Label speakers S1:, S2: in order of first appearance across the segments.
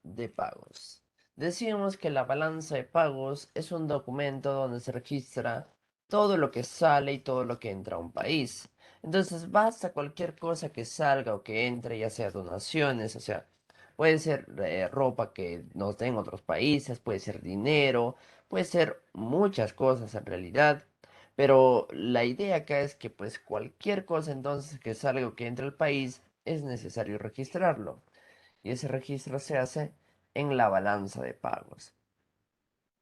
S1: de pagos. Decíamos que la balanza de pagos es un documento donde se registra todo lo que sale y todo lo que entra a un país. Entonces basta cualquier cosa que salga o que entre, ya sea donaciones, o sea, puede ser ropa que nos den otros países, puede ser dinero, puede ser muchas cosas en realidad. Pero la idea acá es que pues cualquier cosa entonces que salga o que entre al país es necesario registrarlo y ese registro se hace en la balanza de pagos.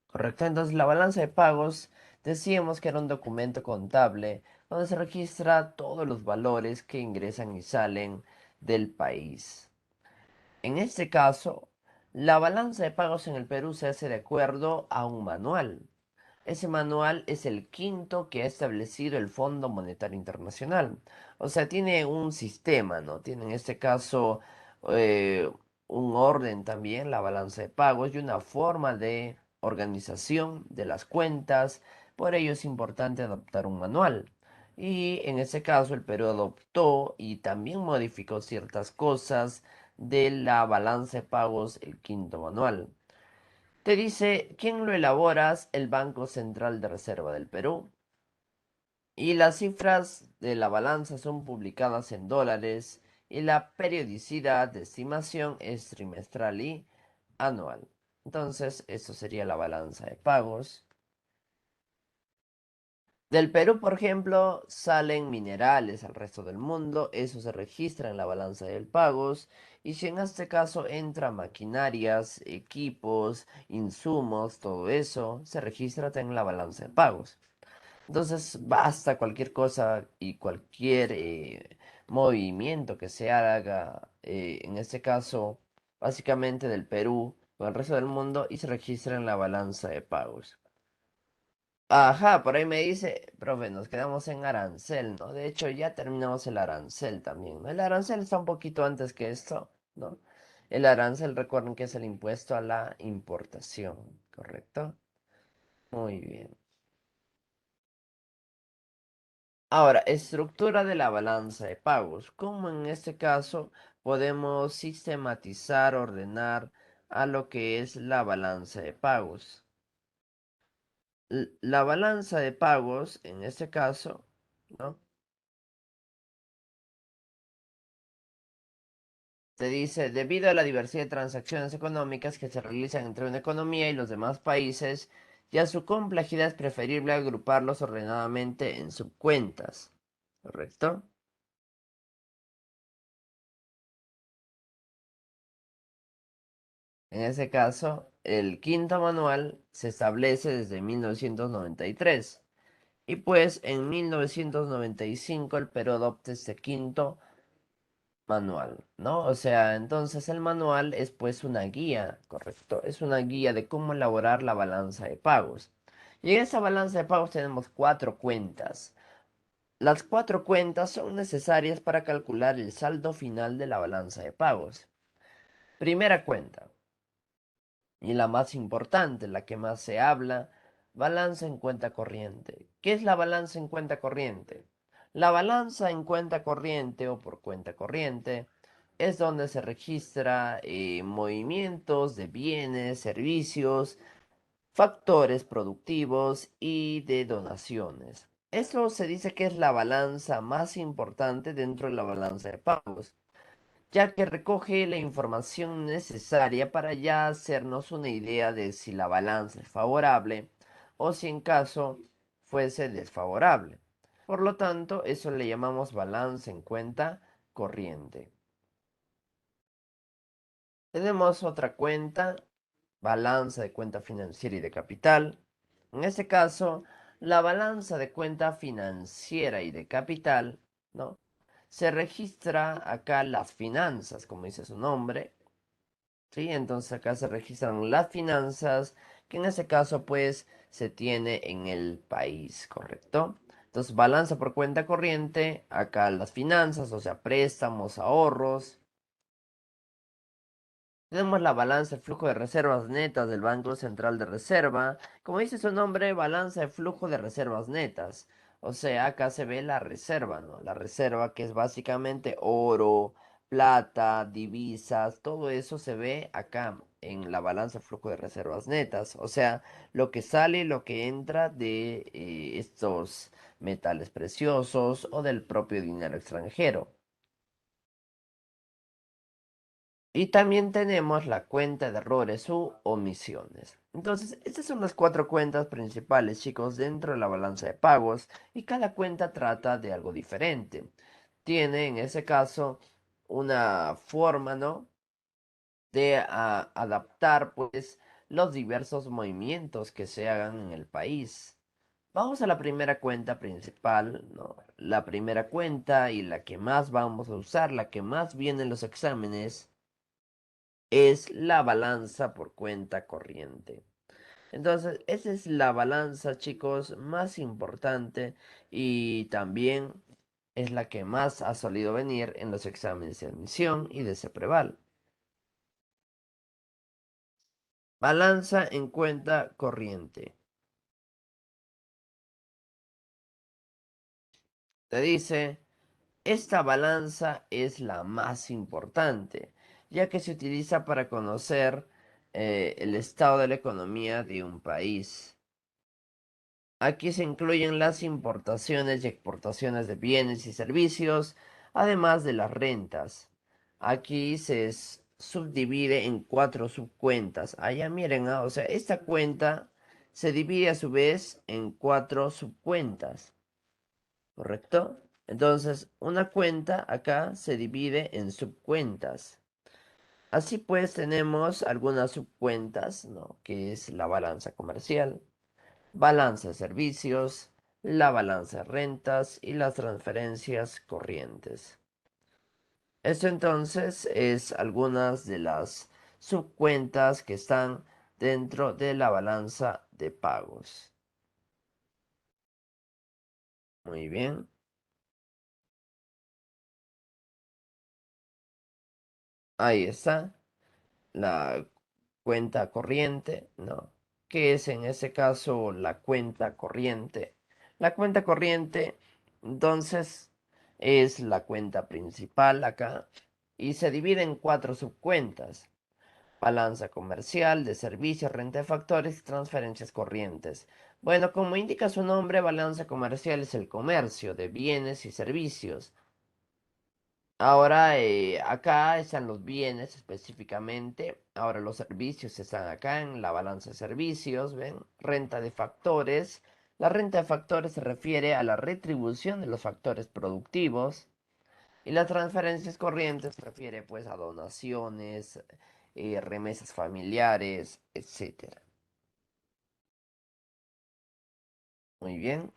S1: ¿Correcto? Entonces la balanza de pagos decíamos que era un documento contable donde se registra todos los valores que ingresan y salen del país. En este caso, la balanza de pagos en el Perú se hace de acuerdo a un manual. Ese manual es el quinto que ha establecido el Fondo Monetario Internacional. O sea, tiene un sistema, ¿no? Tiene en este caso eh, un orden también, la balanza de pagos y una forma de organización de las cuentas. Por ello es importante adoptar un manual. Y en ese caso el Perú adoptó y también modificó ciertas cosas de la balanza de pagos, el quinto manual. Te dice quién lo elaboras, el Banco Central de Reserva del Perú. Y las cifras de la balanza son publicadas en dólares y la periodicidad de estimación es trimestral y anual. Entonces, eso sería la balanza de pagos. Del Perú, por ejemplo, salen minerales al resto del mundo, eso se registra en la balanza de pagos, y si en este caso entra maquinarias, equipos, insumos, todo eso, se registra en la balanza de pagos. Entonces, basta cualquier cosa y cualquier movimiento que se haga, en este caso, básicamente del Perú o el resto del mundo, y se registra en la balanza de pagos. Ajá, por ahí me dice, profe, nos quedamos en arancel, ¿no? De hecho, ya terminamos el arancel también, ¿no? El arancel está un poquito antes que esto, ¿no? El arancel, recuerden que es el impuesto a la importación, ¿correcto? Muy bien. Ahora, estructura de la balanza de pagos. ¿Cómo en este caso podemos sistematizar, ordenar a lo que es la balanza de pagos? La balanza de pagos, en este caso, ¿no? Te dice, debido a la diversidad de transacciones económicas que se realizan entre una economía y los demás países, y a su complejidad es preferible agruparlos ordenadamente en subcuentas. ¿Correcto? En ese caso, el quinto manual se establece desde 1993 y pues en 1995 el Perú adopta este quinto manual, ¿no? O sea, entonces el manual es pues una guía, ¿correcto? Es una guía de cómo elaborar la balanza de pagos. Y en esa balanza de pagos tenemos cuatro cuentas. Las cuatro cuentas son necesarias para calcular el saldo final de la balanza de pagos. Primera cuenta. Y la más importante, la que más se habla, balanza en cuenta corriente. ¿Qué es la balanza en cuenta corriente? La balanza en cuenta corriente o por cuenta corriente es donde se registra movimientos de bienes, servicios, factores productivos y de donaciones. Esto se dice que es la balanza más importante dentro de la balanza de pagos, ya que recoge la información necesaria para ya hacernos una idea de si la balanza es favorable o si en caso fuese desfavorable. Por lo tanto, eso le llamamos balance en cuenta corriente. Tenemos otra cuenta, balanza de cuenta financiera y de capital. En este caso, la balanza de cuenta financiera y de capital, ¿no? Se registra acá las finanzas, como dice su nombre, ¿sí? Entonces acá se registran las finanzas, que en ese caso pues se tiene en el país, ¿correcto? Entonces balanza por cuenta corriente, acá las finanzas, o sea, préstamos, ahorros. Tenemos la balanza de flujo de reservas netas del Banco Central de Reserva. Como dice su nombre, balanza de flujo de reservas netas. O sea, acá se ve la reserva, ¿no? La reserva que es básicamente oro, plata, divisas, todo eso se ve acá en la balanza flujo de reservas netas, o sea, lo que sale y lo que entra de estos metales preciosos o del propio dinero extranjero. Y también tenemos la cuenta de errores u omisiones. Entonces, estas son las cuatro cuentas principales, chicos, dentro de la balanza de pagos y cada cuenta trata de algo diferente. Tiene, en ese caso, una forma, ¿no? De adaptar, pues, los diversos movimientos que se hagan en el país. Vamos a la primera cuenta principal, ¿no? La primera cuenta y la que más vamos a usar, la que más viene en los exámenes es la balanza por cuenta corriente. Entonces, esa es la balanza, chicos, más importante y también es la que más ha solido venir en los exámenes de admisión y de CEPREVAL. Balanza en cuenta corriente. Te dice, esta balanza es la más importante, ya que se utiliza para conocer el estado de la economía de un país. Aquí se incluyen las importaciones y exportaciones de bienes y servicios, además de las rentas. Aquí subdivide en cuatro subcuentas. Allá miren, o sea, esta cuenta se divide a su vez en cuatro subcuentas, ¿correcto? Entonces, una cuenta acá se divide en subcuentas. Así pues, tenemos algunas subcuentas, ¿no? Que es la balanza comercial, balanza de servicios, la balanza de rentas y las transferencias corrientes. Esto entonces es algunas de las subcuentas que están dentro de la balanza de pagos. Muy bien, ahí está la cuenta corriente, ¿no? ¿Qué es en ese caso la cuenta corriente? La cuenta corriente, entonces, es la cuenta principal acá y se divide en cuatro subcuentas. Balanza comercial, de servicios, renta de factores y transferencias corrientes. Bueno, como indica su nombre, balanza comercial es el comercio de bienes y servicios. Ahora, acá están los bienes específicamente. Ahora los servicios están acá en la balanza de servicios, ¿ven? Renta de factores. La renta de factores se refiere a la retribución de los factores productivos. Y las transferencias corrientes se refiere pues a donaciones, remesas familiares, etcétera. Muy bien.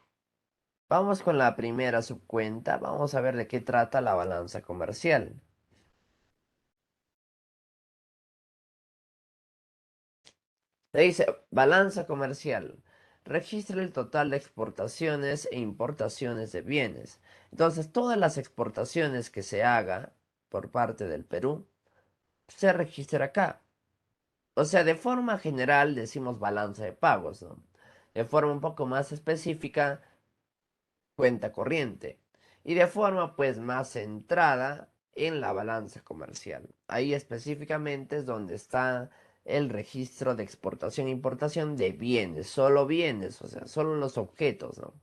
S1: Vamos con la primera subcuenta. Vamos a ver de qué trata la balanza comercial. Le dice, balanza comercial. Registra el total de exportaciones e importaciones de bienes. Entonces, todas las exportaciones que se haga por parte del Perú se registra acá. O sea, de forma general decimos balanza de pagos, ¿no? De forma un poco más específica, cuenta corriente. Y de forma pues más centrada en la balanza comercial. Ahí específicamente es donde está el registro de exportación e importación de bienes, o sea, solo los objetos, ¿no?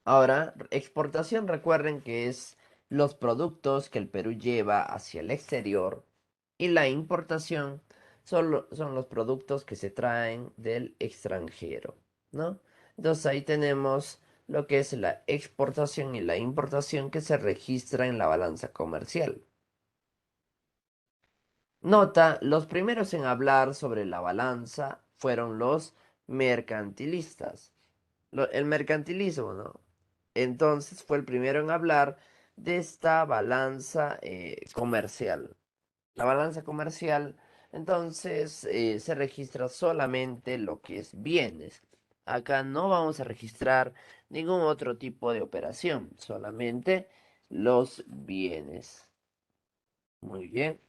S1: Ahora, exportación, recuerden que es los productos que el Perú lleva hacia el exterior y la importación son los productos que se traen del extranjero, ¿no? Entonces ahí tenemos lo que es la exportación y la importación que se registra en la balanza comercial. Nota, los primeros en hablar sobre la balanza fueron los mercantilistas. El mercantilismo, ¿no? Entonces fue el primero en hablar de esta balanza comercial. La balanza comercial, entonces, se registra solamente lo que es bienes. Acá no vamos a registrar ningún otro tipo de operación, solamente los bienes. Muy bien.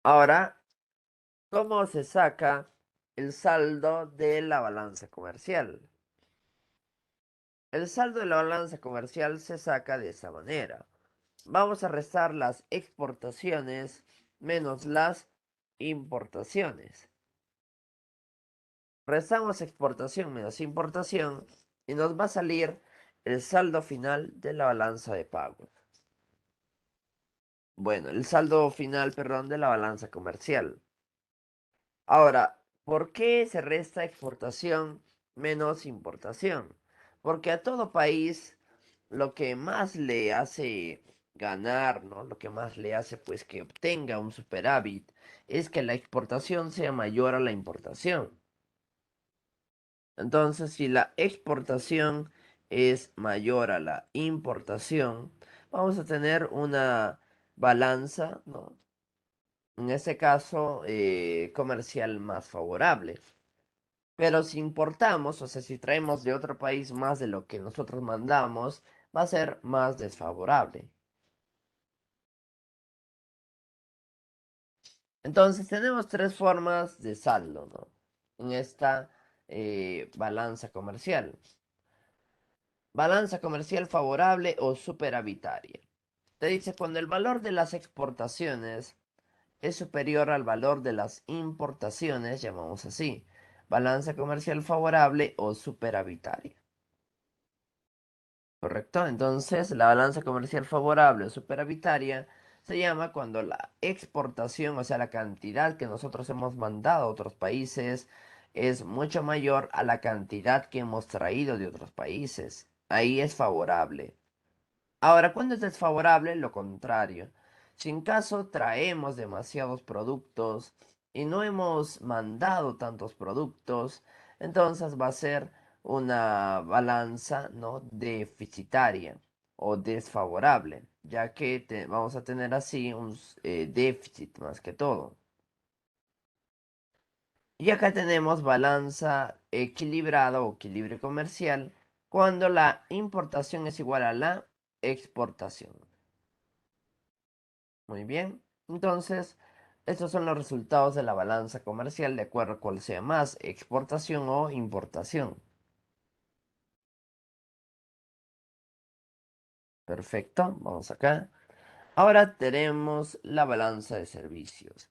S1: Ahora, ¿cómo se saca el saldo de la balanza comercial? El saldo de la balanza comercial se saca de esa manera. Vamos a restar las exportaciones menos las importaciones. Restamos exportación menos importación y nos va a salir el saldo final de la balanza de pagos. Bueno, el saldo final, perdón, de la balanza comercial. Ahora, ¿por qué se resta exportación menos importación? Porque a todo país lo que más le hace ganar, ¿no? Lo que más le hace pues que obtenga un superávit es que la exportación sea mayor a la importación. Entonces, si la exportación es mayor a la importación, vamos a tener una balanza, ¿no? En este caso, comercial más favorable. Pero si importamos, o sea, si traemos de otro país más de lo que nosotros mandamos, va a ser más desfavorable. Entonces, tenemos tres formas de saldo, ¿no? En esta balanza comercial. Balanza comercial favorable o superavitaria. Te dice cuando el valor de las exportaciones es superior al valor de las importaciones, llamamos así, balanza comercial favorable o superavitaria. ¿Correcto? Entonces, la balanza comercial favorable o superavitaria se llama cuando la exportación, o sea, la cantidad que nosotros hemos mandado a otros países, es mucho mayor a la cantidad que hemos traído de otros países. Ahí es favorable. Ahora, ¿cuándo es desfavorable? Lo contrario. Si en caso traemos demasiados productos y no hemos mandado tantos productos, entonces va a ser una balanza, ¿no? Deficitaria o desfavorable, ya que vamos a tener así un déficit más que todo. Y acá tenemos balanza equilibrada o equilibrio comercial cuando la importación es igual a la exportación. Muy bien. Entonces, estos son los resultados de la balanza comercial de acuerdo a cuál sea más, exportación o importación. Perfecto, vamos acá. Ahora tenemos la balanza de servicios.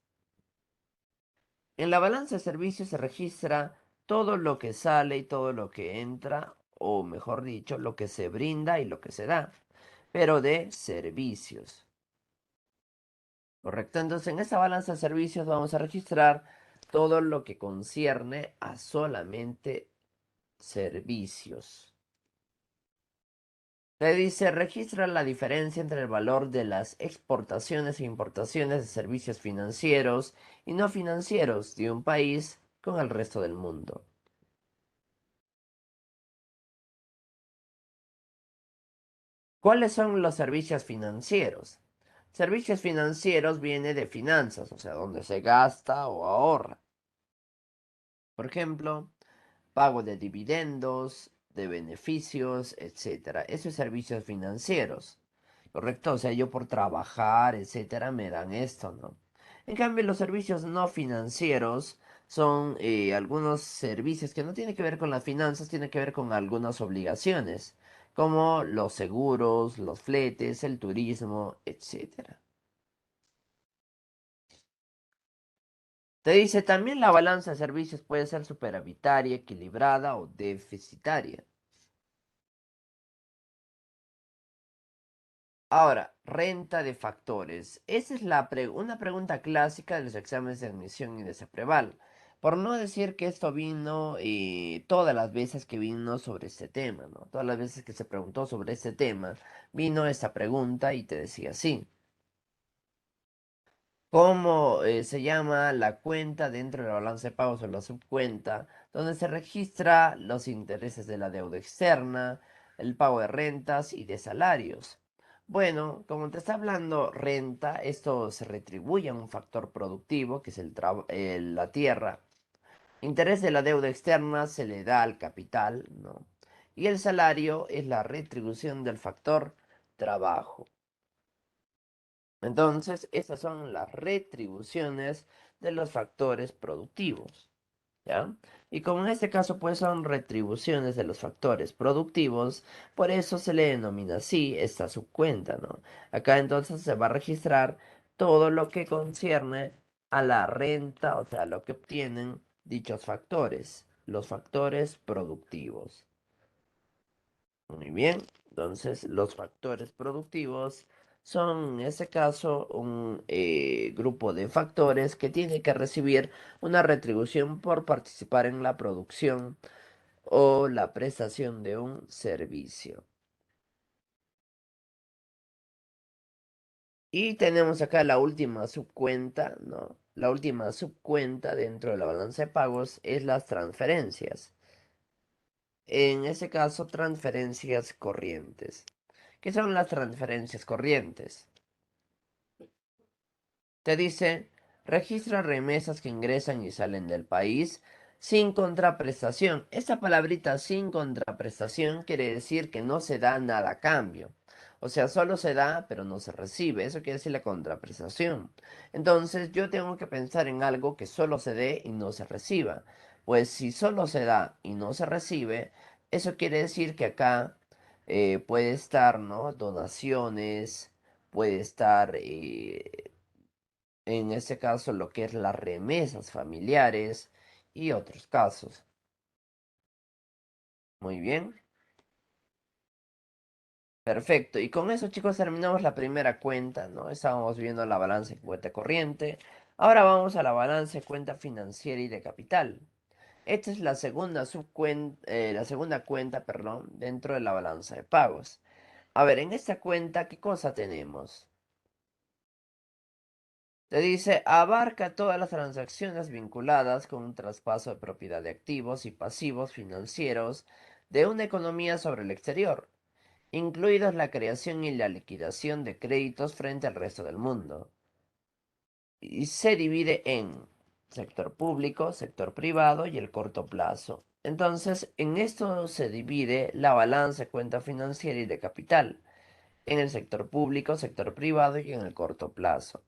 S1: En la balanza de servicios se registra todo lo que sale y todo lo que entra, o mejor dicho, lo que se brinda y lo que se da, pero de servicios. Correcto, entonces en esta balanza de servicios vamos a registrar todo lo que concierne a solamente servicios. Le dice, registra la diferencia entre el valor de las exportaciones e importaciones de servicios financieros y no financieros de un país con el resto del mundo. ¿Cuáles son los servicios financieros? Servicios financieros viene de finanzas, o sea, donde se gasta o ahorra. Por ejemplo, pago de dividendos, de beneficios, etcétera. Esos servicios financieros, ¿correcto? O sea, yo por trabajar, etcétera, me dan esto, ¿no? En cambio, los servicios no financieros son algunos servicios que no tienen que ver con las finanzas, tienen que ver con algunas obligaciones, como los seguros, los fletes, el turismo, etcétera. Te dice también la balanza de servicios puede ser superavitaria, equilibrada o deficitaria. Ahora, renta de factores. Esa es una pregunta clásica de los exámenes de admisión y de CEPREVAL. Por no decir que esto vino todas las veces que vino sobre este tema, ¿no? Todas las veces que se preguntó sobre este tema, vino esta pregunta y te decía así. ¿Cómo se llama la cuenta dentro de la balanza de pagos o la subcuenta, donde se registra los intereses de la deuda externa, el pago de rentas y de salarios? Bueno, como te está hablando renta, esto se retribuye a un factor productivo, que es la tierra. Interés de la deuda externa se le da al capital, ¿no? Y el salario es la retribución del factor trabajo. Entonces, estas son las retribuciones de los factores productivos. ¿ya? Y como en este caso pues son retribuciones de los factores productivos, por eso se le denomina así esta subcuenta, ¿no? Acá entonces se va a registrar todo lo que concierne a la renta, o sea, lo que obtienen dichos factores, los factores productivos. Muy bien, entonces los factores productivos son en este caso un grupo de factores que tiene que recibir una retribución por participar en la producción o la prestación de un servicio. Y tenemos acá la última subcuenta, ¿no? La última subcuenta dentro de la balanza de pagos es las transferencias. En ese caso, transferencias corrientes. ¿Qué son las transferencias corrientes? Te dice, registra remesas que ingresan y salen del país sin contraprestación. Esta palabrita sin contraprestación quiere decir que no se da nada a cambio. O sea, solo se da, pero no se recibe. Eso quiere decir la contraprestación. Entonces, yo tengo que pensar en algo que solo se dé y no se reciba. Pues si solo se da y no se recibe, eso quiere decir que acá puede estar, ¿no? Donaciones, puede estar en este caso lo que es las remesas familiares y otros casos. Muy bien, perfecto. Y con eso, chicos, terminamos la primera cuenta, ¿no? Estábamos viendo la balanza de cuenta corriente. Ahora vamos a la balanza de cuenta financiera y de capital. Esta es la segunda la segunda cuenta, perdón, dentro de la balanza de pagos. A ver, en esta cuenta, ¿qué cosa tenemos? Te dice, abarca todas las transacciones vinculadas con un traspaso de propiedad de activos y pasivos financieros de una economía sobre el exterior, incluidos la creación y la liquidación de créditos frente al resto del mundo. Y se divide en sector público, sector privado y el corto plazo. Entonces, en esto se divide la balanza de cuenta financiera y de capital, en el sector público, sector privado y en el corto plazo.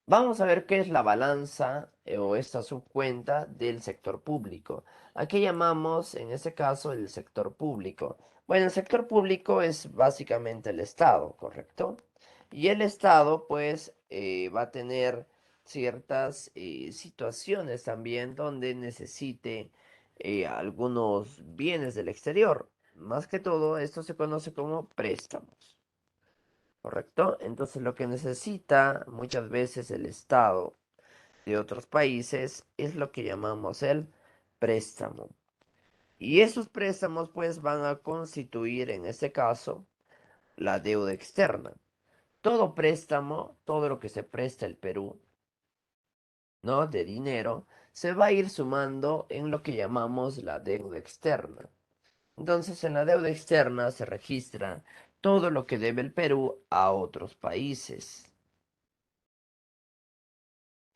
S1: Vamos a ver qué es la balanza o esta subcuenta del sector público. ¿A qué llamamos en este caso el sector público? Bueno, el sector público es básicamente el Estado, ¿correcto? Y el Estado pues va a tener ciertas situaciones también donde necesite algunos bienes del exterior. Más que todo, esto se conoce como préstamos. ¿Correcto? Entonces lo que necesita muchas veces el Estado de otros países es lo que llamamos el préstamo. Y esos préstamos pues van a constituir en este caso la deuda externa. Todo préstamo, todo lo que se presta el Perú, ¿no? De dinero, se va a ir sumando en lo que llamamos la deuda externa. Entonces en la deuda externa se registra todo lo que debe el Perú a otros países.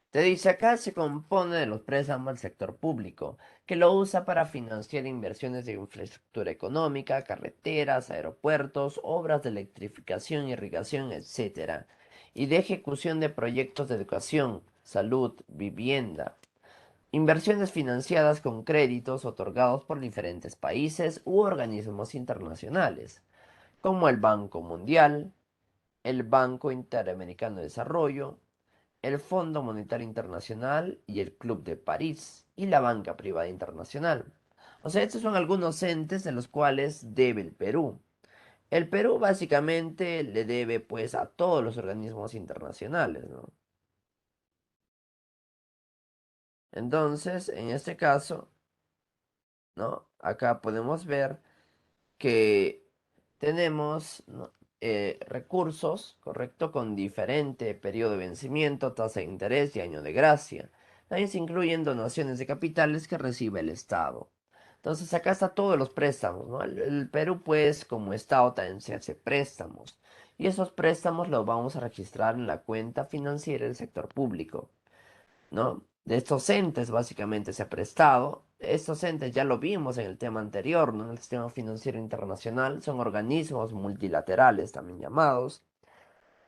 S1: Te dice acá se compone de los préstamos del sector público, que lo usa para financiar inversiones de infraestructura económica, carreteras, aeropuertos, obras de electrificación, irrigación, etcétera, y de ejecución de proyectos de educación, salud, vivienda. Inversiones financiadas con créditos otorgados por diferentes países u organismos internacionales, como el Banco Mundial, el Banco Interamericano de Desarrollo, el Fondo Monetario Internacional y el Club de París y la Banca Privada Internacional. O sea, estos son algunos entes de los cuales debe el Perú. El Perú básicamente le debe pues a todos los organismos internacionales, ¿no? Entonces, en este caso, ¿no? Acá podemos ver que tenemos, ¿no? Recursos, ¿correcto? Con diferente periodo de vencimiento, tasa de interés y año de gracia. También se incluyen donaciones de capitales que recibe el Estado. Entonces acá está todos los préstamos, ¿no? El Perú, pues, como Estado también se hace préstamos. Y esos préstamos los vamos a registrar en la cuenta financiera del sector público, ¿no? De estos entes básicamente se ha prestado. Estos entes ya lo vimos en el tema anterior, ¿no? En el sistema financiero internacional son organismos multilaterales también llamados.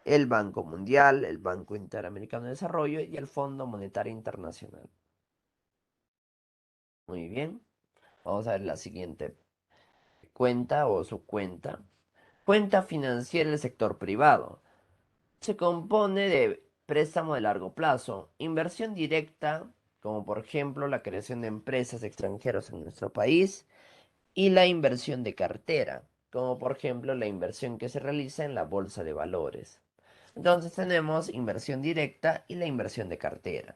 S1: el Banco Mundial, el Banco Interamericano de Desarrollo y el Fondo Monetario Internacional. Muy bien, vamos a ver la siguiente cuenta o subcuenta. Cuenta financiera del sector privado. Se compone de préstamo de largo plazo, inversión directa, como por ejemplo la creación de empresas extranjeras en nuestro país, y la inversión de cartera, como por ejemplo la inversión que se realiza en la bolsa de valores. Entonces tenemos inversión directa y la inversión de cartera.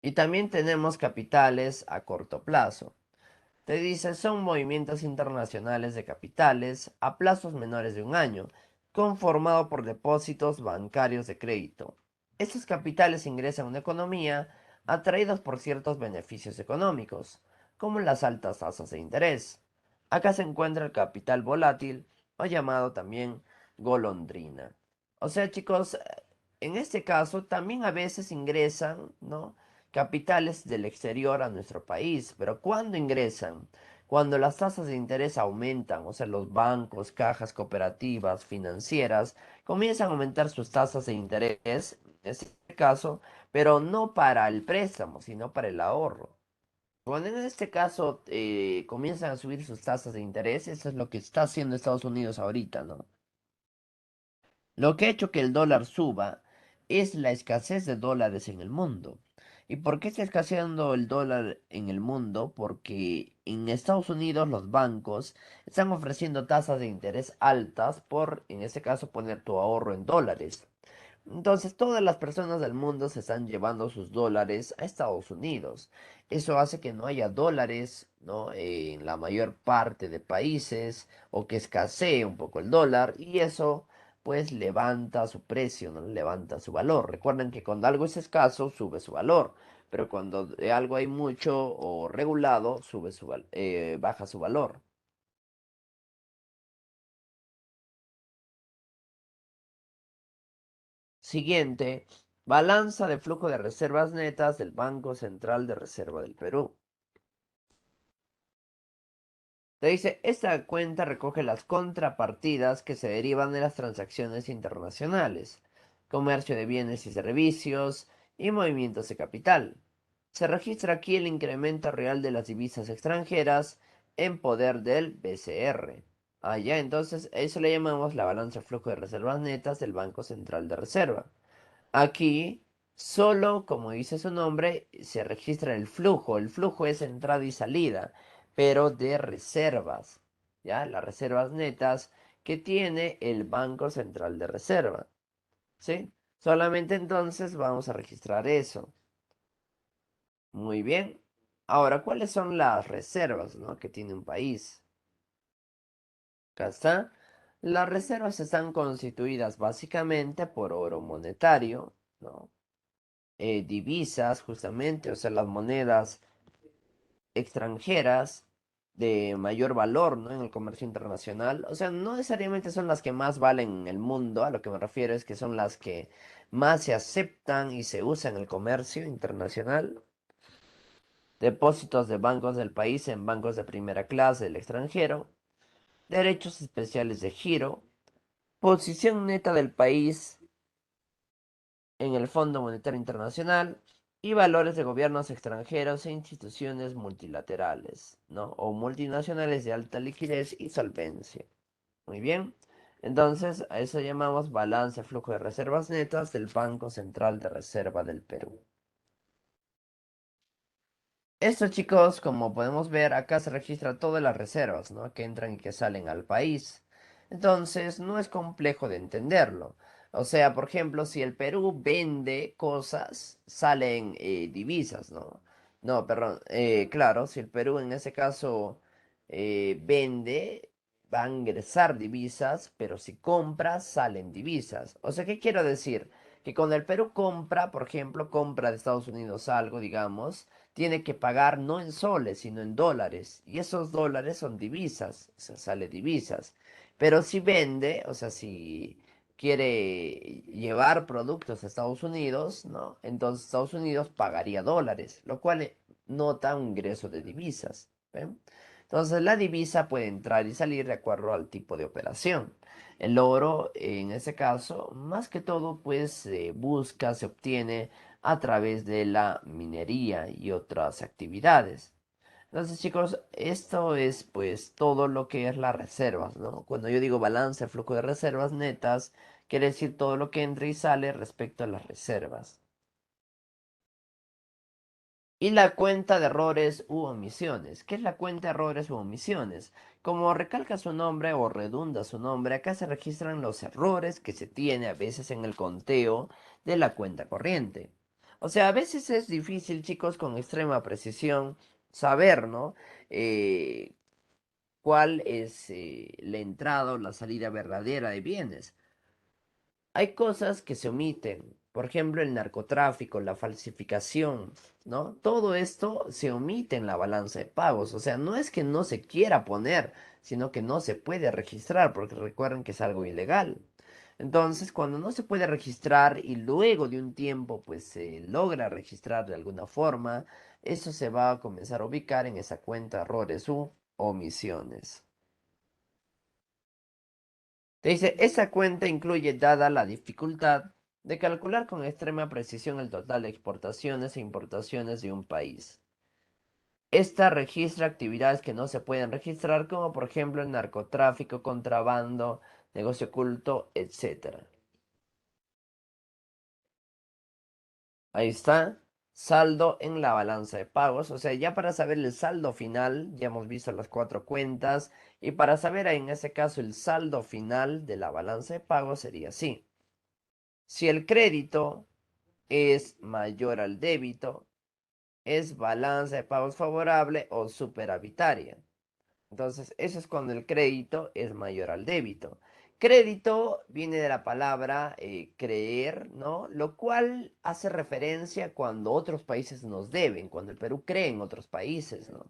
S1: Y también tenemos capitales a corto plazo. Te dice, son movimientos internacionales de capitales a plazos menores de un año, conformado por depósitos bancarios de crédito. Estos capitales ingresan a una economía atraídos por ciertos beneficios económicos, como las altas tasas de interés. Acá se encuentra el capital volátil, o llamado también golondrina. O sea, chicos, en este caso también a veces ingresan, ¿no?, capitales del exterior a nuestro país. Pero ¿cuándo ingresan? Cuando las tasas de interés aumentan, o sea, los bancos, cajas cooperativas, financieras, comienzan a aumentar sus tasas de interés, en este caso, pero no para el préstamo, sino para el ahorro. Cuando en este caso comienzan a subir sus tasas de interés, eso es lo que está haciendo Estados Unidos ahorita, ¿no? Lo que ha hecho que el dólar suba es la escasez de dólares en el mundo. ¿Y por qué está escaseando el dólar en el mundo? Porque en Estados Unidos los bancos están ofreciendo tasas de interés altas por, en este caso, poner tu ahorro en dólares. Entonces, todas las personas del mundo se están llevando sus dólares a Estados Unidos. Eso hace que no haya dólares, ¿no?, en la mayor parte de países, o que escasee un poco el dólar, y eso pues levanta su precio, ¿no? Levanta su valor. Recuerden que cuando algo es escaso, sube su valor, pero cuando de algo hay mucho o regulado, baja su valor. Siguiente, balanza de flujo de reservas netas del Banco Central de Reserva del Perú. Te dice, esta cuenta recoge las contrapartidas que se derivan de las transacciones internacionales, comercio de bienes y servicios y movimientos de capital. Se registra aquí el incremento real de las divisas extranjeras en poder del BCR. Allá, entonces, eso le llamamos la balanza de flujo de reservas netas del Banco Central de Reserva. Aquí, solo, como dice su nombre, se registra el flujo. El flujo es entrada y salida, pero de reservas, ¿ya? Las reservas netas que tiene el Banco Central de Reserva, ¿sí? Solamente entonces vamos a registrar eso. Muy bien. Ahora, ¿cuáles son las reservas, ¿no?, que tiene un país? Acá está. Las reservas están constituidas básicamente por oro monetario, ¿no?, divisas, justamente, o sea, las monedas extranjeras de mayor valor, ¿no?, en el comercio internacional. O sea, no necesariamente son las que más valen en el mundo, a lo que me refiero es que son las que más se aceptan y se usan en el comercio internacional. Depósitos de bancos del país en bancos de primera clase del extranjero, derechos especiales de giro, posición neta del país en el Fondo Monetario Internacional y valores de gobiernos extranjeros e instituciones multilaterales, ¿no?, o multinacionales de alta liquidez y solvencia. Muy bien. Entonces, a eso llamamos balance de flujo de reservas netas del Banco Central de Reserva del Perú. Esto, chicos, como podemos ver, acá se registra todas las reservas, ¿no?, que entran y que salen al país. Entonces, no es complejo de entenderlo. O sea, por ejemplo, si el Perú vende cosas, salen divisas, ¿no? No, perdón. Claro, si el Perú en ese caso vende, va a ingresar divisas, pero si compra, salen divisas. O sea, ¿qué quiero decir? Que cuando el Perú compra, por ejemplo, compra de Estados Unidos algo, digamos, tiene que pagar no en soles, sino en dólares. Y esos dólares son divisas, o sea, sale divisas. Pero si vende, o sea, si quiere llevar productos a Estados Unidos, ¿no?, entonces Estados Unidos pagaría dólares, lo cual nota un ingreso de divisas. ¿Ven? Entonces la divisa puede entrar y salir de acuerdo al tipo de operación. El oro, en ese caso, más que todo, pues se busca, se obtiene a través de la minería y otras actividades. Entonces, chicos, esto es pues todo lo que es las reservas, ¿no? Cuando yo digo balance, flujo de reservas netas, quiere decir todo lo que entra y sale respecto a las reservas. Y la cuenta de errores u omisiones. ¿Qué es la cuenta de errores u omisiones? Como recalca su nombre o redunda su nombre, acá se registran los errores que se tiene a veces en el conteo de la cuenta corriente. O sea, a veces es difícil, chicos, con extrema precisión saber, ¿no? Eh, cuál es la entrada o la salida verdadera de bienes. Hay cosas que se omiten, por ejemplo, el narcotráfico, la falsificación, ¿no? Todo esto se omite en la balanza de pagos, o sea, no es que no se quiera poner, sino que no se puede registrar, porque recuerden que es algo ilegal. Entonces, cuando no se puede registrar y luego de un tiempo, pues se logra registrar de alguna forma, eso se va a comenzar a ubicar en esa cuenta errores u omisiones. Te dice, esa cuenta incluye, dada la dificultad, de calcular con extrema precisión el total de exportaciones e importaciones de un país. Esta registra actividades que no se pueden registrar, como por ejemplo el narcotráfico, contrabando, negocio oculto, etc. Ahí está, saldo en la balanza de pagos. O sea, ya para saber el saldo final, ya hemos visto las cuatro cuentas. Y para saber en ese caso el saldo final de la balanza de pagos sería así. Si el crédito es mayor al débito, es balanza de pagos favorable o superavitaria. Entonces, eso es cuando el crédito es mayor al débito. Crédito viene de la palabra creer, ¿no? Lo cual hace referencia cuando otros países nos deben, cuando el Perú cree en otros países, ¿no?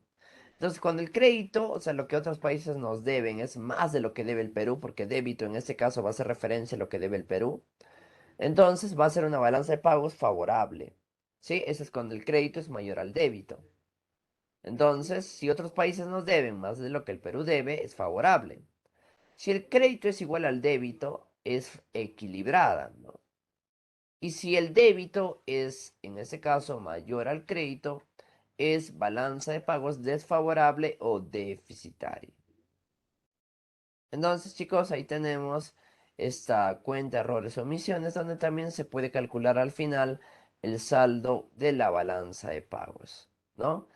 S1: Entonces, cuando el crédito, o sea, lo que otros países nos deben es más de lo que debe el Perú, porque débito en este caso va a hacer referencia a lo que debe el Perú. Entonces va a ser una balanza de pagos favorable. ¿Sí? Eso es cuando el crédito es mayor al débito. Entonces, si otros países nos deben más de lo que el Perú debe, es favorable. Si el crédito es igual al débito, es equilibrada, ¿no? Y si el débito es, en este caso, mayor al crédito, es balanza de pagos desfavorable o deficitaria. Entonces, chicos, ahí tenemos esta cuenta de errores o omisiones, donde también se puede calcular al final el saldo de la balanza de pagos, ¿no?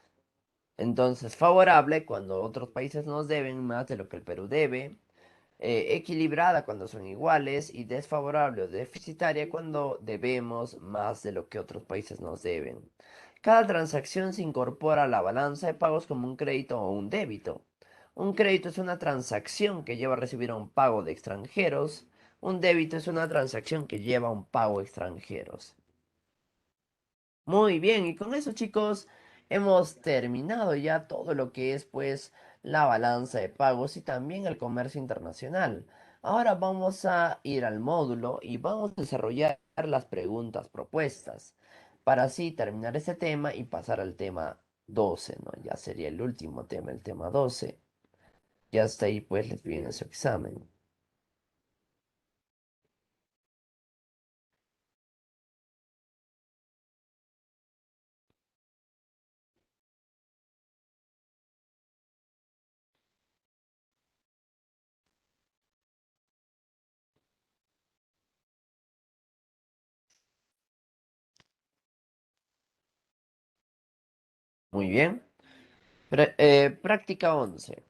S1: Entonces, favorable cuando otros países nos deben más de lo que el Perú debe, equilibrada cuando son iguales y desfavorable o deficitaria cuando debemos más de lo que otros países nos deben. Cada transacción se incorpora a la balanza de pagos como un crédito o un débito. Un crédito es una transacción que lleva a recibir un pago de extranjeros. Un débito es una transacción que lleva a un pago de extranjeros. Muy bien, y con eso, chicos, hemos terminado ya todo lo que es pues la balanza de pagos y también el comercio internacional. Ahora vamos a ir al módulo y vamos a desarrollar las preguntas propuestas para así terminar este tema y pasar al tema 12, ¿no? Ya sería el último tema, el tema 12. Ya hasta ahí pues les viene su examen. Muy bien. Práctica 11.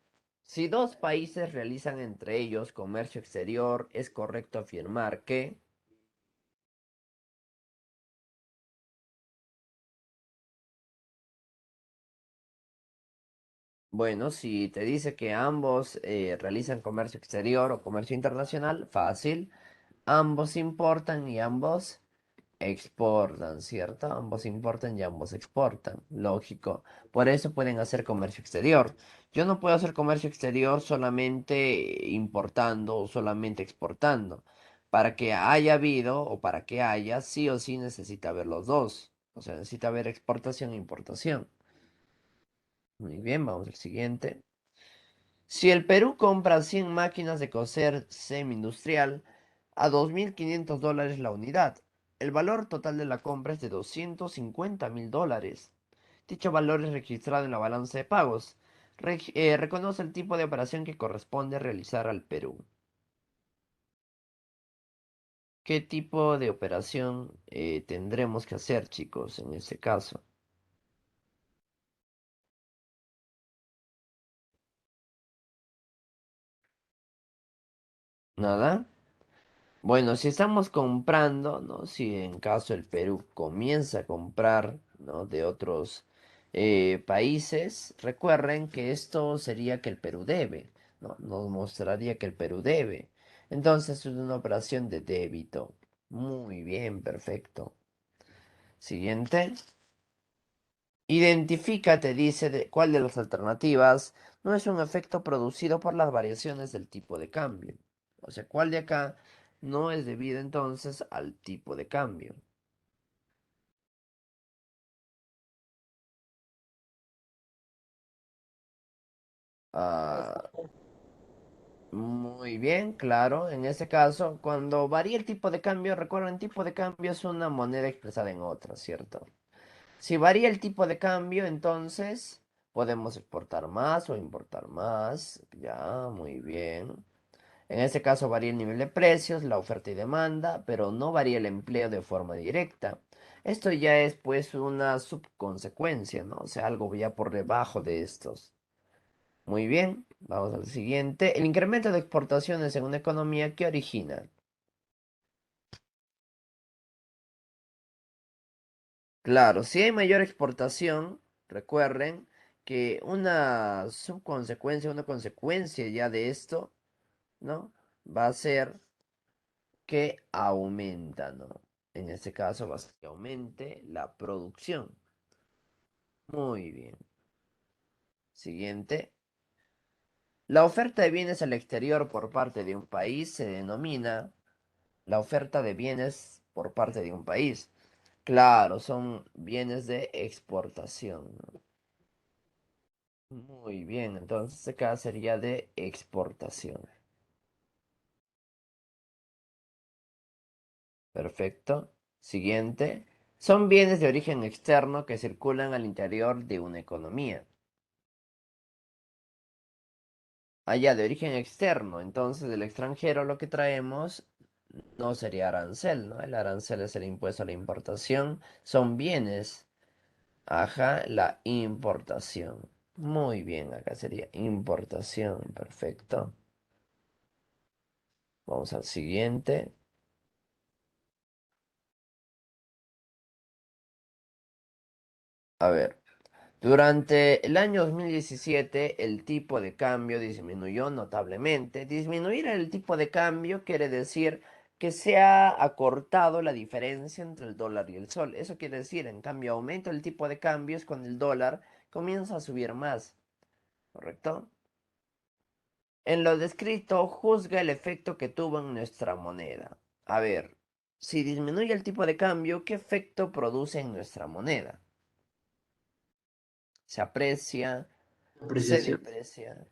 S1: Si dos países realizan entre ellos comercio exterior, es correcto afirmar que, bueno, si te dice que ambos realizan comercio exterior o comercio internacional, fácil, ambos importan y ambos exportan, ¿cierto? Ambos importan y ambos exportan, lógico. Por eso pueden hacer comercio exterior. Yo no puedo hacer comercio exterior solamente importando o solamente exportando. Para que haya habido o para que haya, sí o sí necesita haber los dos. O sea, necesita haber exportación e importación. Muy bien, vamos al siguiente. Si el Perú compra 100 máquinas de coser semi-industrial a $2.500 la unidad, el valor total de la compra es de $250.000. Dicho valor es registrado en la balanza de pagos. Reconoce el tipo de operación que corresponde realizar al Perú. ¿Qué tipo de operación tendremos que hacer, chicos, en este caso? ¿Nada? Bueno, si estamos comprando, ¿no? Si en caso el Perú comienza a comprar, ¿no? De otros países, recuerden que esto sería que el Perú debe, ¿no? Nos mostraría que el Perú debe. Entonces es una operación de débito. Muy bien, perfecto. Siguiente. Identifica, te dice, cuál de las alternativas no es un efecto producido por las variaciones del tipo de cambio. O sea, cuál de acá no es debido entonces al tipo de cambio. Ah, muy bien, claro. En este caso, cuando varía el tipo de cambio, recuerden, tipo de cambio es una moneda expresada en otra, ¿cierto? Si varía el tipo de cambio, entonces podemos exportar más o importar más. Ya, muy bien. En este caso varía el nivel de precios, la oferta y demanda, pero no varía el empleo de forma directa. Esto ya es pues una subconsecuencia, ¿no? O sea, algo ya por debajo de estos. Muy bien, vamos al siguiente. El incremento de exportaciones en una economía que origina. Claro, si hay mayor exportación, recuerden que una subconsecuencia, una consecuencia ya de esto, ¿no? Va a ser que aumenta, ¿no? En este caso va a ser que aumente la producción. Muy bien. Siguiente. La oferta de bienes al exterior por parte de un país se denomina la oferta de bienes por parte de un país. Claro, son bienes de exportación, ¿no? Muy bien, entonces acá sería de exportación. Perfecto. Siguiente. Son bienes de origen externo que circulan al interior de una economía. Allá de origen externo, entonces del extranjero lo que traemos no sería arancel, ¿no? El arancel es el impuesto a la importación, son bienes, ajá, la importación. Muy bien, acá sería importación, perfecto. Vamos al siguiente. A ver. Durante el año 2017, el tipo de cambio disminuyó notablemente. Disminuir el tipo de cambio quiere decir que se ha acortado la diferencia entre el dólar y el sol. Eso quiere decir, en cambio, aumenta el tipo de cambios cuando el dólar comienza a subir más. ¿Correcto? En lo descrito, juzga el efecto que tuvo en nuestra moneda. A ver, si disminuye el tipo de cambio, ¿qué efecto produce en nuestra moneda? ¿Se aprecia? ¿Se
S2: Apreciación.
S1: deprecia?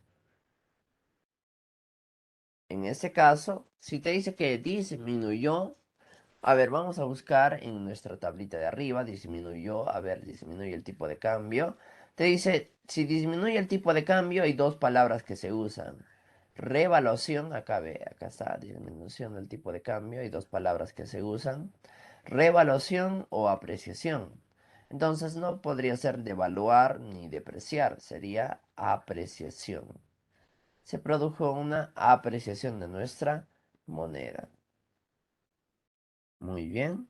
S1: En ese caso, si te dice que disminuyó, a ver, vamos a buscar en nuestra tablita de arriba, disminuyó, a ver, disminuye el tipo de cambio. Te dice, si disminuye el tipo de cambio, hay dos palabras que se usan. Revaluación, acá ve, acá está, disminución del tipo de cambio, hay dos palabras que se usan. Revaluación o apreciación. Entonces no podría ser devaluar ni depreciar, sería apreciación. Se produjo una apreciación de nuestra moneda. Muy bien.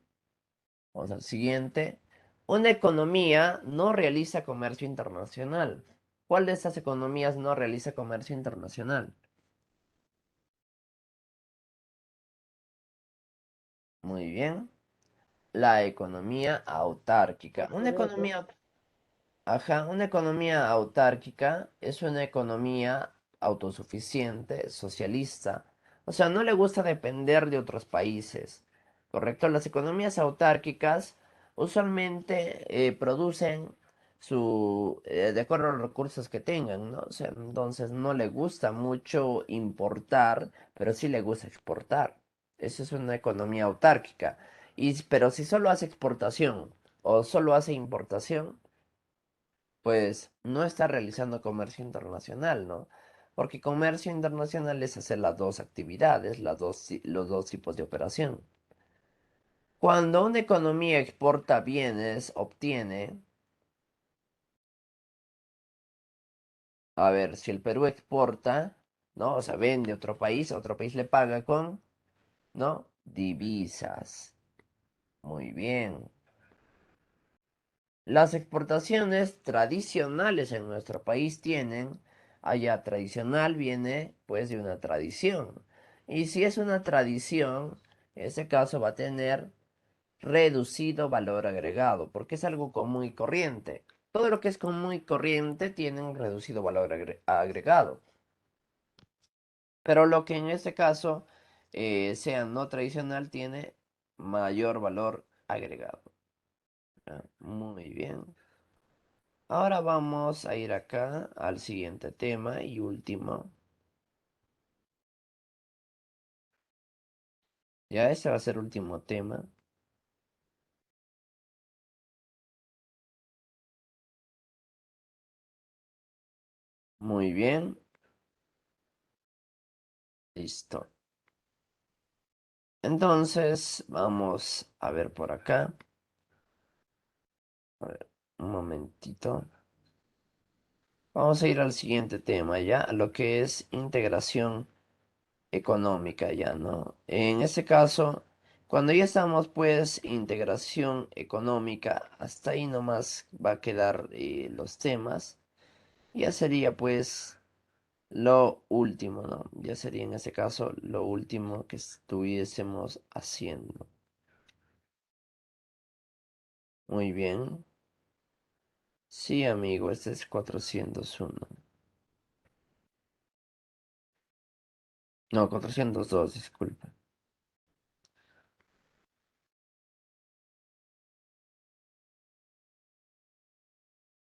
S1: Vamos al siguiente. Una economía no realiza comercio internacional. ¿Cuál de estas economías no realiza comercio internacional? Muy bien. La economía autárquica. Una economía autárquica es una economía autosuficiente, socialista. O sea, no le gusta depender de otros países. ¿Correcto? Las economías autárquicas usualmente producen de acuerdo a los recursos que tengan, ¿no? O sea, entonces no le gusta mucho importar, pero sí le gusta exportar. Eso es una economía autárquica. Pero si solo hace exportación o solo hace importación, pues no está realizando comercio internacional, ¿no? Porque comercio internacional es hacer las dos actividades, los dos tipos de operación. Cuando una economía exporta bienes, obtiene, a ver, si el Perú exporta, ¿no? O sea, vende a otro país le paga con, ¿no? Divisas. Muy bien. Las exportaciones tradicionales en nuestro país tienen, allá tradicional viene pues de una tradición. Y si es una tradición, en ese caso va a tener reducido valor agregado, porque es algo común y corriente. Todo lo que es común y corriente tiene un reducido valor agregado. Pero lo que en este caso sea no tradicional tiene mayor valor agregado. Ah, muy bien. Ahora vamos a ir acá al siguiente tema y último. Ya este va a ser el último tema. Muy bien. Listo. Entonces, vamos a ver por acá. A ver, un momentito. Vamos a ir al siguiente tema ya, a lo que es integración económica ya, ¿no? En este caso, cuando ya estamos pues integración económica, hasta ahí nomás va a quedar los temas. Ya sería pues lo último, ¿no? Ya sería en ese caso lo último que estuviésemos haciendo. Muy bien. Sí, amigo, este es 401. No, 402, disculpa.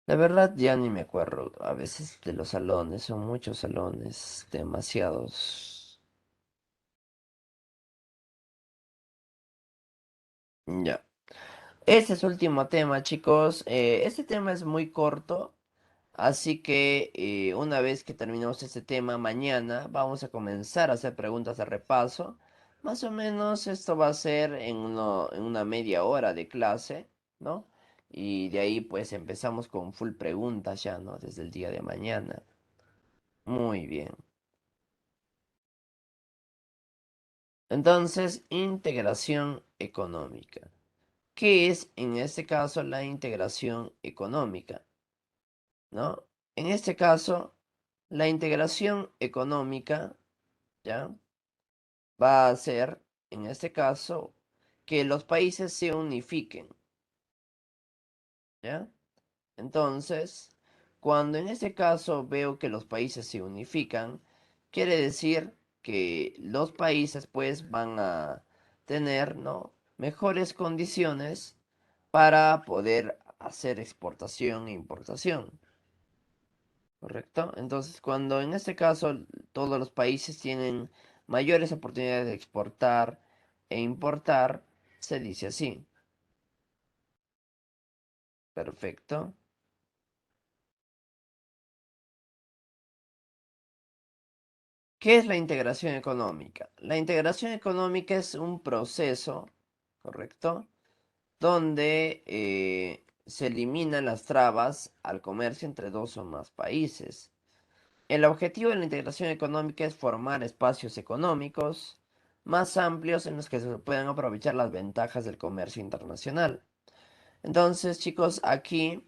S1: La verdad ya ni me acuerdo a veces de los salones, son muchos salones, demasiados. Ya. Este es el último tema, chicos. Este tema es muy corto, así que una vez que terminemos este tema mañana, vamos a comenzar a hacer preguntas de repaso. Más o menos esto va a ser en una media hora de clase, ¿no? Y de ahí pues empezamos con full preguntas ya, ¿no? Desde el día de mañana. Muy bien. Entonces, integración económica. ¿Qué es en este caso la integración económica? ¿No? En este caso, la integración económica, ¿ya? Va a ser, en este caso, que los países se unifiquen, ¿ya? Entonces, cuando en este caso veo que los países se unifican, quiere decir que los países pues van a tener, ¿no? Mejores condiciones para poder hacer exportación e importación, ¿correcto? Entonces, cuando en este caso todos los países tienen mayores oportunidades de exportar e importar, se dice así. Perfecto. ¿Qué es la integración económica? La integración económica es un proceso, ¿correcto? Donde se eliminan las trabas al comercio entre dos o más países. El objetivo de la integración económica es formar espacios económicos más amplios en los que se puedan aprovechar las ventajas del comercio internacional. Entonces, chicos, aquí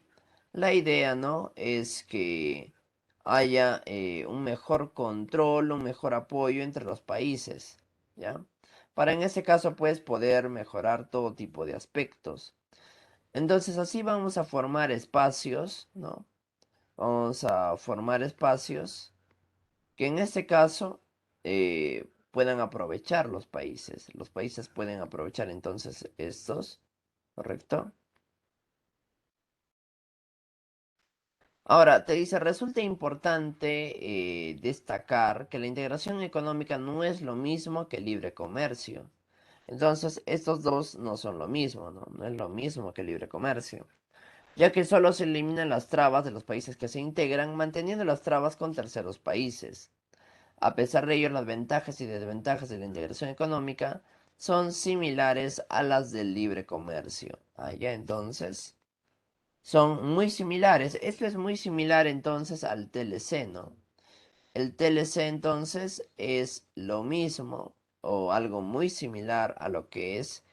S1: la idea, ¿no? Es que haya un mejor control, un mejor apoyo entre los países, ¿ya? Para en este caso, pues, poder mejorar todo tipo de aspectos. Entonces, así vamos a formar espacios, ¿no? Vamos a formar espacios que en este caso puedan aprovechar los países. Los países pueden aprovechar entonces estos, ¿correcto? Ahora, te dice, resulta importante destacar que la integración económica no es lo mismo que el libre comercio. Entonces, estos dos no son lo mismo, ¿no? No es lo mismo que el libre comercio, ya que solo se eliminan las trabas de los países que se integran, manteniendo las trabas con terceros países. A pesar de ello, las ventajas y desventajas de la integración económica son similares a las del libre comercio. Allá entonces, son muy similares. Esto es muy similar entonces al TLC, ¿no? El TLC entonces es lo mismo o algo muy similar a lo que es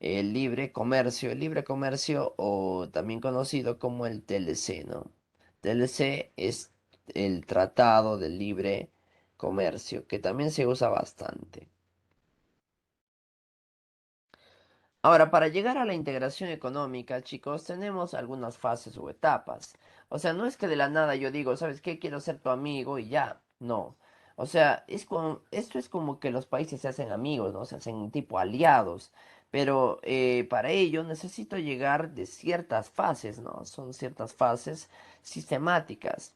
S1: el libre comercio o también conocido como el TLC, ¿no? TLC es el Tratado de Libre Comercio, que también se usa bastante. Ahora, para llegar a la integración económica, chicos, tenemos algunas fases o etapas. O sea, no es que de la nada yo digo, ¿sabes qué? Quiero ser tu amigo y ya. No. O sea, esto es como que los países se hacen amigos, ¿no? Se hacen tipo aliados. Pero para ello necesito llegar de ciertas fases, ¿no? Son ciertas fases sistemáticas.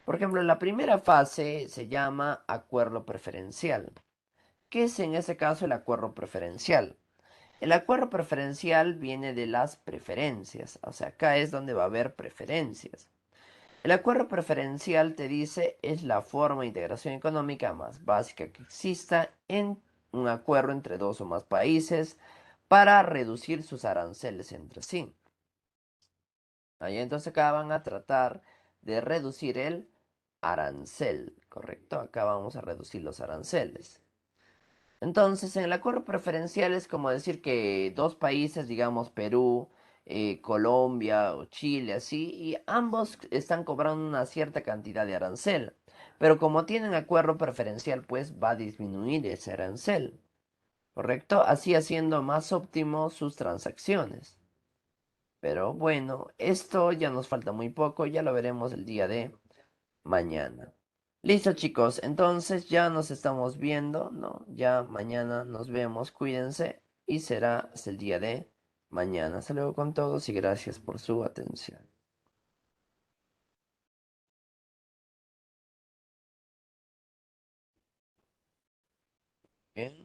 S1: Por ejemplo, la primera fase se llama acuerdo preferencial. ¿Qué es en ese caso el acuerdo preferencial? El acuerdo preferencial viene de las preferencias, o sea, acá es donde va a haber preferencias. El acuerdo preferencial te dice es la forma de integración económica más básica que exista en un acuerdo entre dos o más países para reducir sus aranceles entre sí. Ahí entonces acá van a tratar de reducir el arancel, ¿correcto? Acá vamos a reducir los aranceles. Entonces, en el acuerdo preferencial es como decir que dos países, digamos Perú, Colombia o Chile, así, y ambos están cobrando una cierta cantidad de arancel. Pero como tienen acuerdo preferencial, pues va a disminuir ese arancel, ¿correcto? Así haciendo más óptimo sus transacciones. Pero bueno, esto ya nos falta muy poco, ya lo veremos el día de mañana. Listo, chicos, entonces ya nos estamos viendo, ¿no? Ya mañana nos vemos, cuídense y será hasta el día de mañana. Hasta luego con todos y gracias por su atención. Bien.